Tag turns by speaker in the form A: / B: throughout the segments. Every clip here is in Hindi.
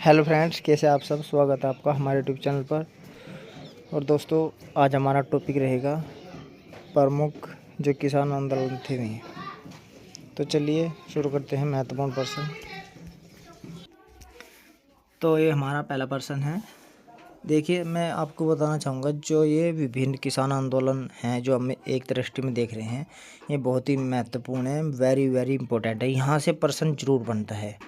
A: हेलो फ्रेंड्स, कैसे आप सब। स्वागत है आपका हमारे यूट्यूब चैनल पर। और दोस्तों, आज हमारा टॉपिक रहेगा प्रमुख जो किसान आंदोलन थे नहीं। तो चलिए शुरू करते हैं। महत्वपूर्ण प्रश्न। तो ये हमारा पहला प्रश्न है। देखिए, मैं आपको बताना चाहूँगा, जो ये विभिन्न किसान आंदोलन हैं जो हम एक दृष्टि में देख रहे हैं, ये बहुत ही महत्वपूर्ण है। वेरी वेरी इंपॉर्टेंट है। यहाँ से प्रश्न जरूर बनता है।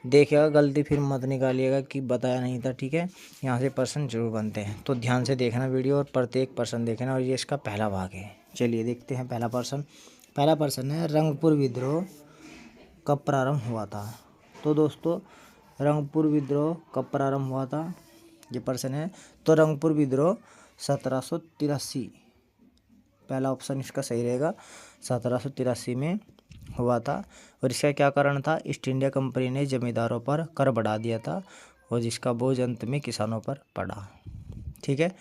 A: देखिएगा, गलती फिर मत निकालिएगा कि बताया नहीं था। ठीक है, यहाँ से प्रश्न जरूर बनते हैं, तो ध्यान से देखना वीडियो और प्रत्येक प्रश्न देखना। और ये इसका पहला भाग है। चलिए देखते हैं पहला प्रश्न। पहला प्रश्न है, रंगपुर विद्रोह कब प्रारंभ हुआ था। तो दोस्तों, रंगपुर विद्रोह कब प्रारंभ हुआ था, ये प्रश्न है। तो रंगपुर विद्रोह 1783, पहला ऑप्शन इसका सही रहेगा। 1783 में हुआ था। और इसका क्या कारण था? ईस्ट इंडिया कंपनी ने जमींदारों पर कर बढ़ा दिया था और जिसका बोझ अंत में किसानों पर पड़ा। ठीक है,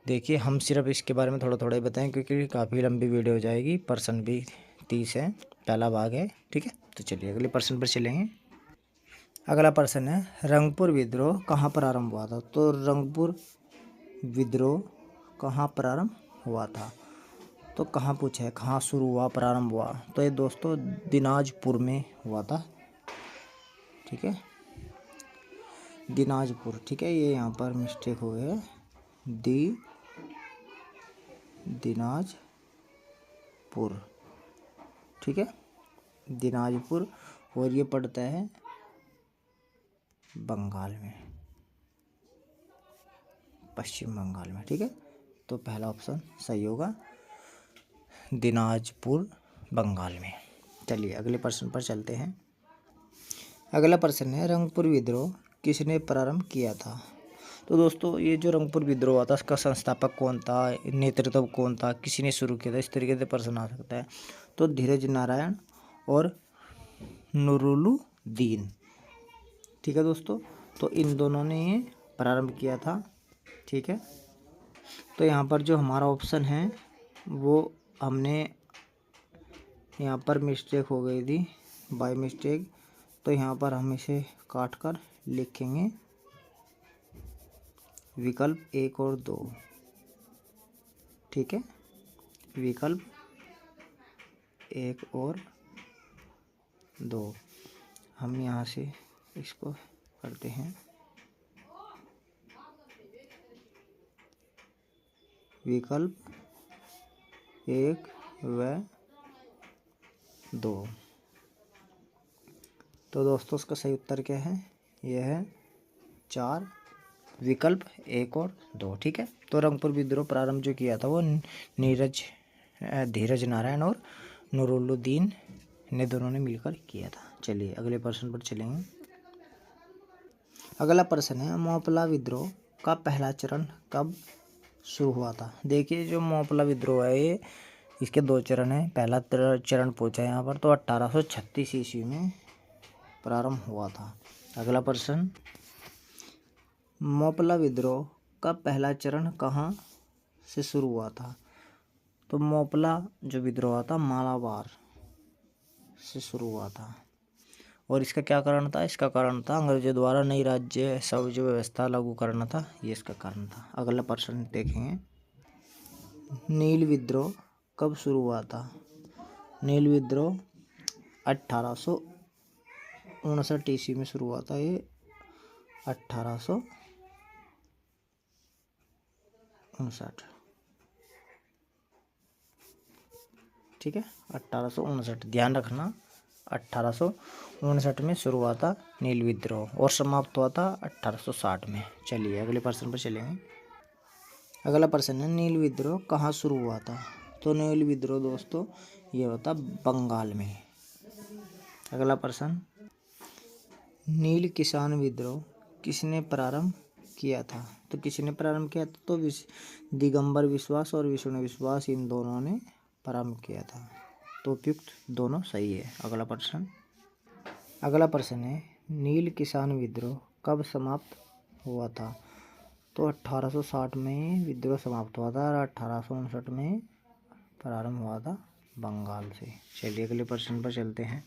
A: देखिए, हम सिर्फ इसके बारे में थोड़ा थोड़ा ही बताएं क्योंकि काफ़ी लंबी वीडियो हो जाएगी। प्रश्न भी 30 है, पहला भाग है। ठीक है, तो चलिए अगले प्रश्न पर चलेंगे। अगला प्रश्न है, रंगपुर विद्रोह कहाँ प्रारंभ हुआ था। तो रंगपुर विद्रोह कहाँ प्रारंभ हुआ था, तो कहाँ पूछा है, कहाँ शुरू हुआ, प्रारंभ हुआ। तो ये दोस्तों दिनाजपुर में हुआ था। ठीक है, दिनाजपुर। ठीक है, ये यहाँ पर मिस्टेक हो गई है। दिनाजपुर। ठीक है, दिनाजपुर। और ये पड़ता है बंगाल में, पश्चिम बंगाल में। ठीक है, तो पहला ऑप्शन सही होगा, दिनाजपुर बंगाल में। चलिए अगले प्रश्न पर चलते हैं। अगला प्रश्न है, रंगपुर विद्रोह किसने प्रारंभ किया था। तो दोस्तों, ये जो रंगपुर विद्रोह हुआ था, इसका संस्थापक कौन था, नेतृत्व कौन था, किसी ने शुरू किया था, इस तरीके से प्रश्न आ सकता है। तो धीरज नारायण और नूरुल्लुद्दीन। ठीक है दोस्तों, तो इन दोनों ने ये प्रारंभ किया था। ठीक है, तो यहाँ पर जो हमारा ऑप्शन है वो हमने यहाँ पर मिस्टेक हो गई थी, बाय मिस्टेक। तो यहाँ पर हम इसे काट कर लिखेंगे विकल्प 1 और 2। ठीक है, विकल्प 1 और 2 हम यहाँ से इसको करते हैं विकल्प 1 व 2। तो दोस्तों, इसका सही उत्तर क्या है? यह है 4, विकल्प 1 और 2। ठीक है, तो रंगपुर विद्रोह प्रारंभ जो किया था वो धीरज नारायण और नूरुल्लुद्दीन ने दोनों ने मिलकर किया था। चलिए अगले प्रश्न पर चलेंगे। अगला प्रश्न है, मोपला विद्रोह का पहला चरण कब शुरू हुआ था। देखिए, जो मोपला विद्रोह है ये, इसके 2 चरण हैं। पहला चरण पूछा है यहाँ पर, तो 1836 ईस्वी में प्रारंभ हुआ था। अगला प्रश्न, मोपला विद्रोह का पहला चरण कहाँ से शुरू हुआ था। तो मोपला जो विद्रोह हुआ था मालाबार से शुरू हुआ था। और इसका क्या कारण था? इसका कारण था अंग्रेजों द्वारा नई राज्य राज्य व्यवस्था लागू करना था, ये इसका कारण था। अगला प्रश्न देखेंगे, नील विद्रोह कब शुरू हुआ था। नील विद्रोह 1859 ईस्वी में शुरू हुआ था। ये 1859। ठीक है, 1859, ध्यान रखना, 1859 में शुरू हुआ था नील विद्रोह और समाप्त हुआ था 1860 में। चलिए अगले प्रश्न पर चलेंगे। अगला प्रश्न है, नील विद्रोह कहाँ शुरू हुआ था। तो नील विद्रोह दोस्तों ये होता बंगाल में। अगला प्रश्न, नील किसान विद्रोह किसने प्रारंभ किया था। तो किसने प्रारंभ किया था? तो दिगंबर विश्वास और विष्णु विश्वास, इन दोनों ने प्रारंभ किया था। तो उपयुक्त दोनों सही है। अगला प्रश्न है, नील किसान विद्रोह कब समाप्त हुआ था। तो 1860 में विद्रोह समाप्त हुआ था और 1859 में प्रारंभ हुआ था बंगाल से। चलिए अगले प्रश्न पर चलते हैं।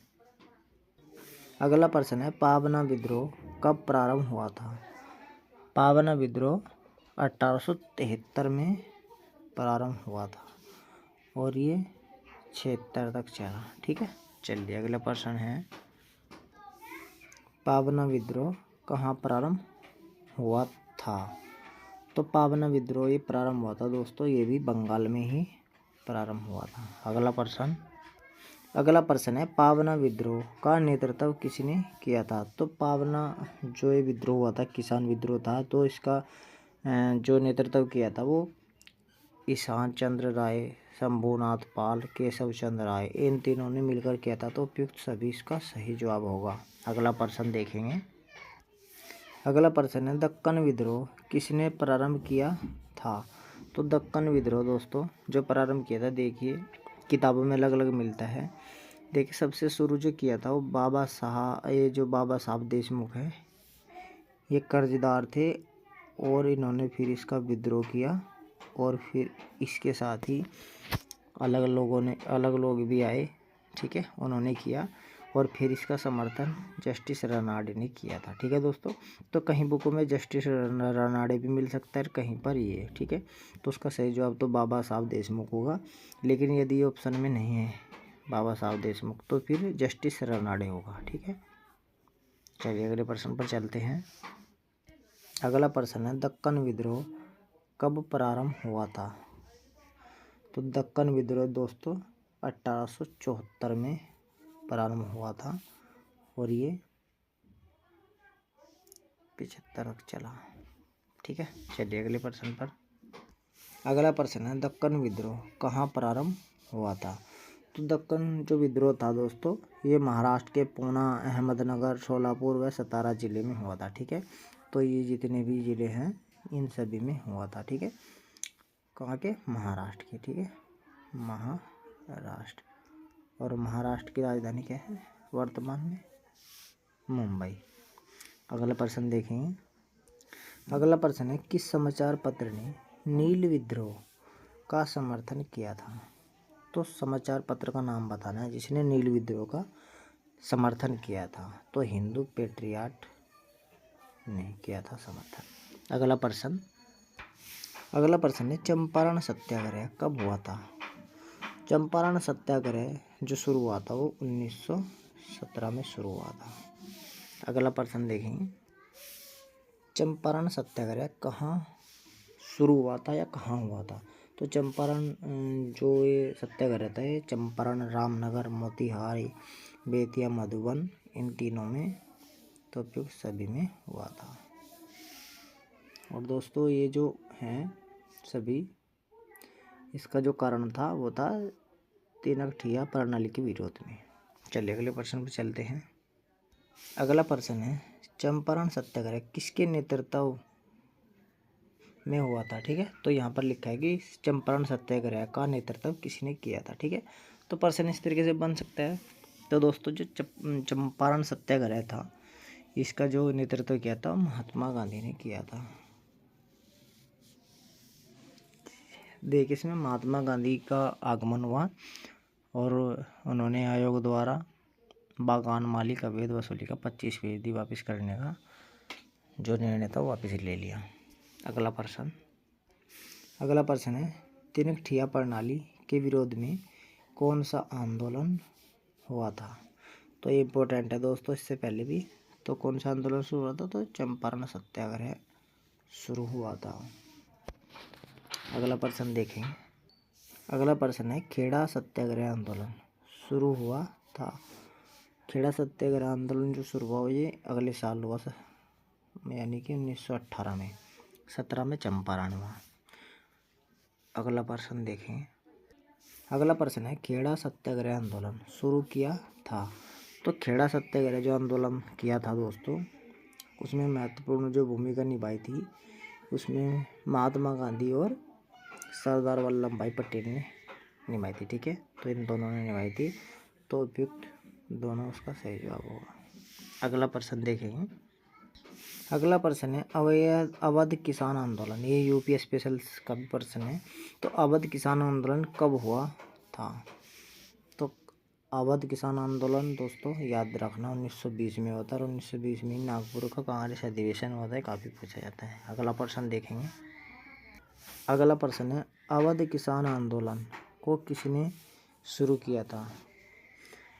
A: अगला प्रश्न है, पाबना विद्रोह कब प्रारंभ हुआ था? पाबना विद्रोह 1873 में प्रारंभ हुआ था और ये 76 तक चला। ठीक है, चलिए अगला प्रश्न है, पाबना विद्रोह कहाँ प्रारंभ हुआ था? तो पाबना विद्रोह ये प्रारंभ हुआ था दोस्तों, ये भी बंगाल में ही प्रारंभ हुआ था। अगला प्रश्न है, पाबना विद्रोह का नेतृत्व किसने किया था? तो पाबना जो ये विद्रोह हुआ था, किसान विद्रोह था, तो इसका जो नेतृत्व किया था वो ईशान चंद्र राय, शंभुनाथ पाल, केशव चंद्र राय, इन तीनों ने मिलकर किया था। तो उपयुक्त सभी इसका सही जवाब होगा। अगला प्रश्न देखेंगे। अगला प्रश्न है, दक्कन विद्रोह किसने प्रारंभ किया था? तो दक्कन विद्रोह दोस्तों जो प्रारंभ किया था, देखिए किताबों में अलग अलग मिलता है। देखिए सबसे शुरू जो किया था वो बाबा साहब देशमुख है, ये कर्जदार थे और इन्होंने फिर इसका विद्रोह किया और फिर इसके साथ ही अलग लोग भी आए। ठीक है, उन्होंने किया और फिर इसका समर्थन जस्टिस रनाडे ने किया था। ठीक है दोस्तों, तो कहीं बुकों में जस्टिस रनाडे भी मिल सकता है, कहीं पर ये। ठीक है, तो उसका सही जवाब तो बाबा साहब देशमुख होगा, लेकिन यदि ऑप्शन में नहीं है बाबा साहब देशमुख तो फिर जस्टिस रनाडे होगा। ठीक है, चलिए अगले प्रश्न पर चलते हैं। अगला प्रश्न है, दक्कन विद्रोह कब प्रारंभ हुआ था? तो दक्कन विद्रोह दोस्तों 1874 में प्रारंभ हुआ था और ये 75 तक चला। ठीक है, चलिए अगले प्रश्न पर। अगला प्रश्न है, दक्कन विद्रोह कहाँ प्रारंभ हुआ था? तो दक्कन जो विद्रोह था दोस्तों ये महाराष्ट्र के पूना, अहमदनगर, सोलापुर व सतारा जिले में हुआ था। ठीक है, तो ये जितने भी ज़िले हैं इन सभी में हुआ था। ठीक है, कहाँ के? महाराष्ट्र के। ठीक है, महाराष्ट्र, और महाराष्ट्र की राजधानी क्या है वर्तमान में? मुंबई। अगला प्रश्न देखेंगे। अगला प्रश्न है, किस समाचार पत्र ने नील विद्रोह का समर्थन किया था? तो समाचार पत्र का नाम बताना है जिसने नील विद्रोह का समर्थन किया था। तो हिंदू पेट्रियाट ने किया था समर्थन। अगला प्रश्न है, चंपारण सत्याग्रह कब हुआ था? चंपारण सत्याग्रह जो शुरू हुआ था वो 1917 में शुरू हुआ था। अगला प्रश्न देखेंगे, चंपारण सत्याग्रह कहाँ शुरू हुआ था या कहाँ हुआ था? तो चंपारण जो ये सत्याग्रह था ये चंपारण, रामनगर, मोतिहारी, बेतिया, मधुबन, इन तीनों में तो उपयुक्त सभी में हुआ था। और दोस्तों ये जो हैं सभी, इसका जो कारण था वो था तीनकठिया प्रणाली के विरोध में। चलिए अगले प्रश्न पर चलते हैं। अगला प्रश्न है, चंपारण सत्याग्रह किसके नेतृत्व में हुआ था? ठीक है, तो यहाँ पर लिखा है कि चंपारण सत्याग्रह का नेतृत्व किसने किया था। ठीक है, तो प्रश्न इस तरीके से बन सकता है। तो दोस्तों जो चंपारण सत्याग्रह था इसका जो नेतृत्व किया था महात्मा गांधी ने किया था। देखिए इसमें महात्मा गांधी का आगमन हुआ और उन्होंने आयोग द्वारा बागान मालिक अवैध वसूली का 25% वापस करने का जो निर्णय था वो वापस ले लिया। अगला प्रश्न है, तीनकठिया प्रणाली के विरोध में कौन सा आंदोलन हुआ था? तो ये इम्पोर्टेंट है दोस्तों, इससे पहले भी तो कौन सा आंदोलन शुरू हुआ था? तो चंपारण सत्याग्रह शुरू हुआ था। अगला प्रश्न देखें। अगला प्रश्न है, खेड़ा सत्याग्रह आंदोलन शुरू हुआ था। खेड़ा सत्याग्रह आंदोलन जो शुरू हुआ ये अगले साल हुआ, यानी कि 1918 में, 17 में चंपारण हुआ। अगला प्रश्न देखें। अगला प्रश्न है, खेड़ा सत्याग्रह आंदोलन शुरू किया था। तो खेड़ा सत्याग्रह जो आंदोलन किया था दोस्तों उसमें महत्वपूर्ण जो भूमिका निभाई थी उसमें महात्मा गांधी और सरदार वल्लभ भाई पटेल ने निभाई थी। ठीक है, तो इन दोनों ने निभाई थी, तो उपयुक्त दोनों उसका सही जवाब होगा। अगला प्रश्न देखेंगे। अगला प्रश्न है, अवध किसान आंदोलन, ये यूपी स्पेशल का भी प्रश्न है। तो अवध किसान आंदोलन कब हुआ था? तो अवध किसान आंदोलन दोस्तों याद रखना 1920 में होता है और 1920 में नागपुर का कांग्रेस अधिवेशन होता है, काफ़ी पूछा जाता है। अगला प्रश्न देखेंगे। अगला प्रश्न है अवध किसान आंदोलन को किसने शुरू किया था।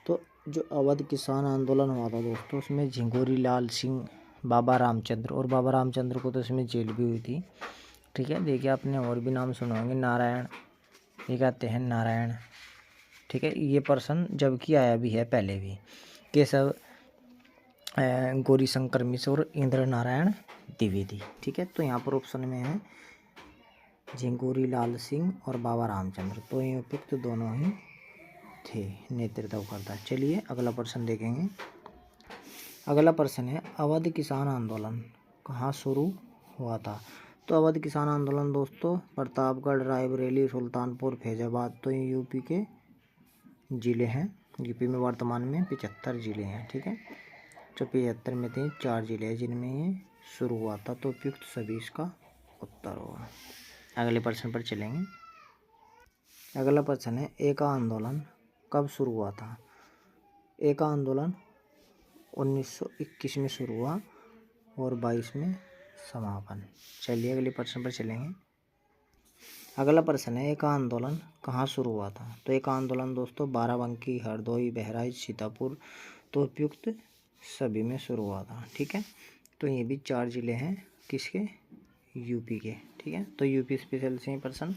A: तो जो अवध किसान आंदोलन हुआ था दोस्तों उसमें झिंगोरी लाल सिंह, बाबा रामचंद्र, और बाबा रामचंद्र को तो इसमें जेल भी हुई थी। ठीक है, देखिए आपने और भी नाम सुने होंगे, नारायण, ये कहते हैं नारायण। ठीक है, ये पर्सन जबकि आया भी है पहले भी, केशव गौरी शंकर मिश्र और इंद्र नारायण द्विवेदी। ठीक है, तो यहाँ पर ऑप्शन में है झिंगोरी लाल सिंह और बाबा रामचंद्र, तो ये उपयुक्त दोनों ही थे, नेतृत्व करता। चलिए अगला प्रश्न देखेंगे। अगला प्रश्न है अवध किसान आंदोलन कहाँ शुरू हुआ था। तो अवध किसान आंदोलन दोस्तों प्रतापगढ़, रायबरेली, सुल्तानपुर, फैजाबाद, तो ये यूपी के ज़िले हैं। यूपी में वर्तमान में 75 ज़िले हैं। ठीक है, तो 75 में थे 4 ज़िले हैं जिनमें ये शुरू हुआ था, तो उपयुक्त सभी इसका उत्तर होगा। अगले प्रश्न पर चलेंगे। अगला प्रश्न है एका आंदोलन कब शुरू हुआ था। एका आंदोलन 1921 में शुरू हुआ और 22 में समापन। चलिए अगले प्रश्न पर चलेंगे। अगला प्रश्न है एका आंदोलन कहाँ शुरू हुआ था। तो एका आंदोलन दोस्तों बाराबंकी, हरदोई, बहराइच, सीतापुर, तो उपयुक्त सभी में शुरू हुआ था। ठीक है, तो ये भी 4 ज़िले हैं किसके, यूपी के। ठीक है, तो यूपी स्पेशल से प्रश्न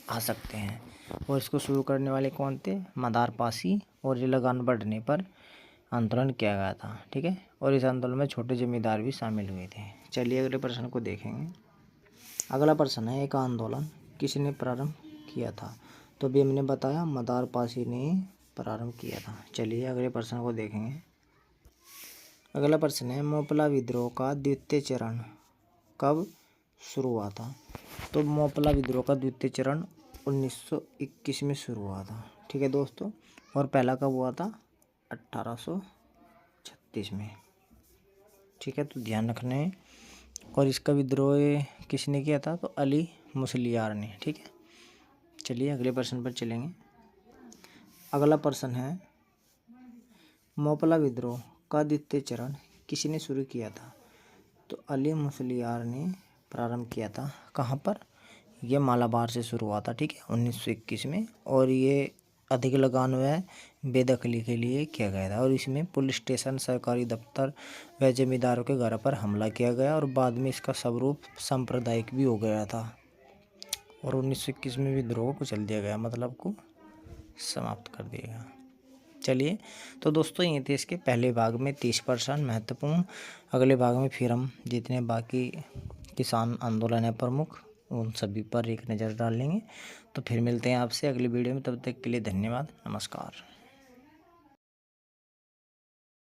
A: आ सकते हैं। और इसको शुरू करने वाले कौन थे, मदार पासी, और ये लगान बढ़ने पर आंदोलन किया गया था। ठीक है, और इस आंदोलन में छोटे जमींदार भी शामिल हुए थे। चलिए अगले प्रश्न को देखेंगे। अगला प्रश्न है एक आंदोलन किसने प्रारंभ किया था। तो भी हमने बताया मदार पासी ने प्रारंभ किया था। चलिए अगले प्रश्न को देखेंगे। अगला प्रश्न है मोपला विद्रोह का द्वितीय चरण कब शुरू हुआ था। तो मोपला विद्रोह का द्वितीय चरण 1921 में शुरू हुआ था। ठीक है दोस्तों, और पहला कब हुआ था, 1836 में। ठीक है, तो ध्यान रखने। और इसका विद्रोह किसने किया था, तो अली मुसलियार ने। ठीक है, चलिए अगले प्रश्न पर चलेंगे। अगला प्रश्न है मोपला विद्रोह का द्वितीय चरण किसने शुरू किया था। तो अली मुसलियार ने प्रारंभ किया था। कहाँ पर, ये मालाबार से शुरू हुआ था। ठीक है, 1921 में, और ये अधिक लगान व बेदखली के लिए किया गया था। और इसमें पुलिस स्टेशन, सरकारी दफ्तर व जमींदारों के घर पर हमला किया गया, और बाद में इसका स्वरूप सांप्रदायिक भी हो गया था। और 1921 में विद्रोह को चल दिया गया, मतलब को समाप्त कर दिया गया। चलिए, तो दोस्तों ये थे इसके पहले भाग में 30% महत्वपूर्ण। अगले भाग में फिर हम जितने बाकी किसान आंदोलन है प्रमुख उन सभी पर एक नज़र डाल लेंगे। तो फिर मिलते हैं आपसे अगली वीडियो में, तब तक के लिए धन्यवाद, नमस्कार।